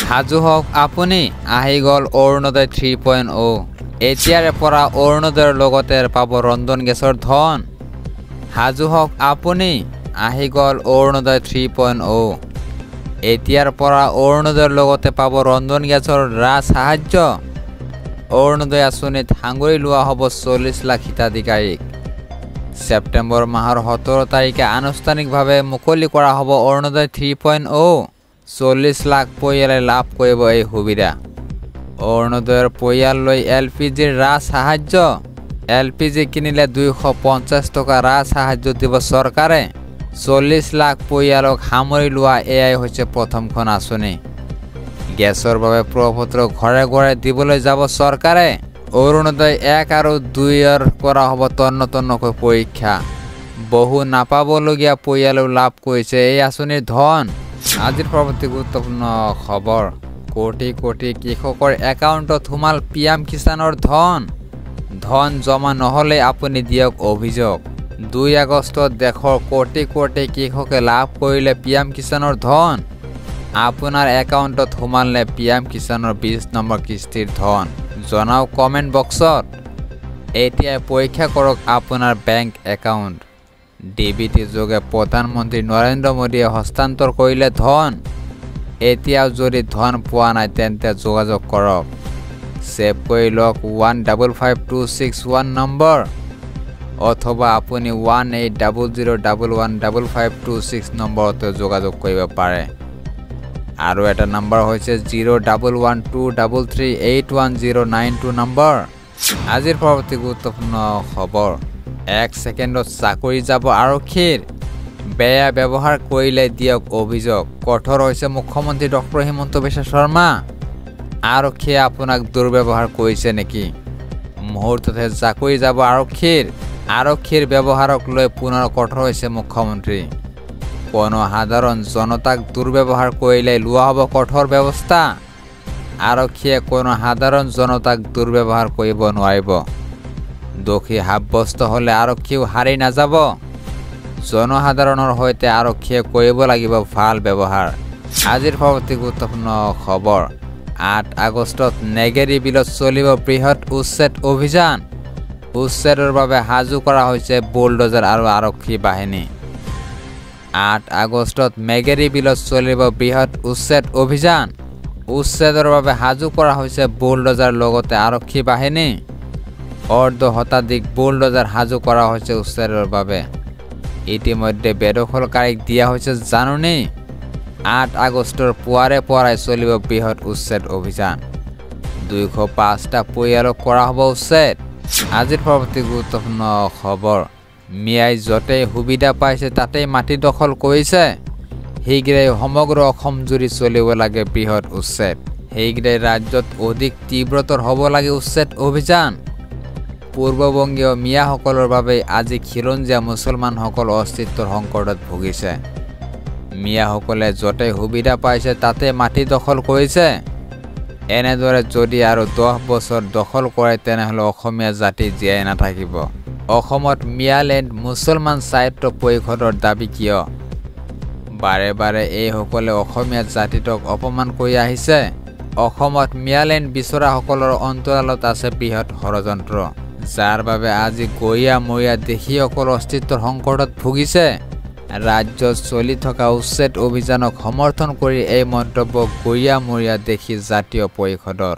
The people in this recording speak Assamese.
সাজু হওক আপুনি আহি গ'ল অৰুণোদয় 3.0 এতিয়াৰে পৰা অৰুণোদয়ৰ লগতে পাব ৰন্ধন গেছৰ ধন সাজু হওক আপুনি আহি গ'ল অৰুণোদয় 3.0 এতিয়াৰ পৰা অৰুণোদয়ৰ লগতে পাব ৰন্ধন গেছৰ সাহায্য অৰুণোদয় আঁচনিত সাঙুৰি লোৱা হ'ব 40 লাখ হিতাধিকাৰীক সেপ্টেম্বৰ মাহৰ 17 তাৰিখে আনুষ্ঠানিকভাৱে মুকলি কৰা হ'ব অৰুণোদয় 3.0 40 লাখ পৰিয়ালে লাভ কৰিব এই সুবিধা অৰুণোদয়ৰ পৰিয়াললৈ এলপিজিৰ সাহায্য এলপিজি কিনিলে 250 টকা সাহায্য দিব চৰকাৰে 40 লাখ পৰিয়ালক সামৰি লোৱা এয়াই হৈছে প্ৰথমখন আঁচনি গেছৰ বাবে প্ৰপত্ৰ ঘৰে ঘৰে দিবলৈ যাব চৰকাৰে অৰুণোদয় 1 আৰু 2 কৰা হ'ব তন্নতন্নকৈ পৰীক্ষা বহু নাপাবলগীয়া পৰিয়ালেও লাভ কৰিছে এই আঁচনিৰ ধন আজিৰ পৰৱৰ্তী গুৰুত্বপূৰ্ণ খবৰ কোটি কোটি কৃষকৰ একাউণ্টত সোমাল পিএম কিষাণৰ ধন জমা নহ'লে আপুনি দিয়ক অভিযোগ 2 আগষ্টত দেশৰ কোটি কোটি কৃষকে লাভ কৰিলে পিএম কিষাণৰ ধন আপোনাৰ একাউণ্টত সোমালে পিএম কিষাণৰ 20 নম্বৰ কিস্তিৰ ধন জনাওক কমেণ্ট বক্সত এতিয়া পৰীক্ষা কৰক আপোনাৰ বেংক একাউণ্ট ডিবিটি যোগে প্ৰধানমন্ত্ৰী নৰেন্দ্ৰ মোদীয়ে হস্তান্তৰ কৰিলে ধন এতিয়াও যদি ধন পোৱা নাই তেন্তে যোগাযোগ কৰক সেভ কৰি লওক 155261 নম্বৰ অথবা আপুনি 1800115526 নম্বৰতে যোগাযোগ কৰিব পাৰে আৰু এটা নম্বৰ হৈছে 011233811092 নম্বৰ আজিৰ পৰৱৰ্তী গুৰুত্বপূৰ্ণ খবৰ 1 ছেকেণ্ডত চাকৰি যাব আৰক্ষীৰ বেয়া ব্যৱহাৰ কৰিলে দিয়ক অভিযোগ কঠোৰ হৈছে মুখ্যমন্ত্ৰী ডক্টৰ হিমন্ত বিশ্ব শৰ্মা আৰক্ষীয়ে আপোনাক দুৰ্ব্যৱহাৰ কৰিছে নেকি মুহূৰ্ততে চাকৰি যাব আৰক্ষীৰ ব্যৱহাৰক লৈ পুনৰ কঠোৰ হৈছে মুখ্যমন্ত্ৰী কোনো সাধাৰণ জনতাক দুৰ্ব্যৱহাৰ কৰিলে লোৱা হ'ব কঠোৰ ব্যৱস্থা আৰক্ষীয়ে কোনো সাধাৰণ জনতাক দুৰ্ব্যৱহাৰ কৰিব নোৱাৰিব দোষী সাব্যস্ত হ'লে আৰক্ষীও হাৰি নাযাব জনসাধাৰণৰ সৈতে আৰক্ষীয়ে কৰিব লাগিব ভাল ব্যৱহাৰ আজিৰ পৰৱৰ্তী গুৰুত্বপূৰ্ণ খবৰ 8 আগষ্টত নেগেৰী বিলত চলিব বৃহৎ উচ্ছেদ অভিযান উচ্ছেদৰ বাবে সাজু কৰা হৈছে বুলডোজাৰ আৰু আৰক্ষী বাহিনী 8 আগষ্টত মেগেৰী বিলত চলিব বৃহৎ উচ্ছেদ অভিযান উচ্ছেদৰ বাবে সাজু কৰা হৈছে বুলডোজাৰ লগতে আৰক্ষী বাহিনী অৰ্ধ শতাধিক বুলডোজাৰ সাজু কৰা হৈছে উচ্ছেদৰ বাবে ইতিমধ্যে বেদখলকাৰীক দিয়া হৈছে জাননী 8 আগষ্টৰ পুৱাৰে পৰাই চলিব বৃহৎ উচ্ছেদ অভিযান 205টা পৰিয়ালক কৰা হ'ব উচ্ছেদ আজিৰ পৰৱৰ্তী গুৰুত্বপূৰ্ণ খবৰ মিয়াই য'তেই সুবিধা পাইছে তাতেই মাটি দখল কৰিছে শীঘ্ৰেই সমগ্ৰ অসম জুৰি চলিব লাগে বৃহৎ উচ্ছেদ শীঘ্ৰেই ৰাজ্যত অধিক তীব্ৰতৰ হ'ব লাগে উচ্ছেদ অভিযান পূৰ্ববংগীয় মিয়াসকলৰ বাবে আজি খিলঞ্জীয়া মুছলমানসকল অস্তিত্বৰ সংকটত ভুগিছে মিয়াসকলে য'তেই সুবিধা পাইছে তাতে মাটি দখল কৰিছে এনেদৰে যদি আৰু 10 বছৰ দখল কৰে তেনেহ'লে অসমীয়া জাতি জীয়াই নাথাকিব অসমত মিয়ালেণ্ড মুছলমান সাহিত্য পৰিষদৰ দাবী কিয় বাৰে বাৰে এইসকলে অসমীয়া জাতিটোক অপমান কৰি আহিছে অসমত মিয়ালেণ্ড বিচৰাসকলৰ অন্তৰালত আছে বৃহৎ ষড়যন্ত্ৰ যাৰ বাবে আজি গৰীয়া মৰীয়া দেশীসকল অস্তিত্বৰ সংকটত ভুগিছে ৰাজ্যত চলি থকা উচ্ছেদ অভিযানক সমৰ্থন কৰি এই মন্তব্য গৰীয়া মৰীয়া দেশী জাতীয় পৰিষদৰ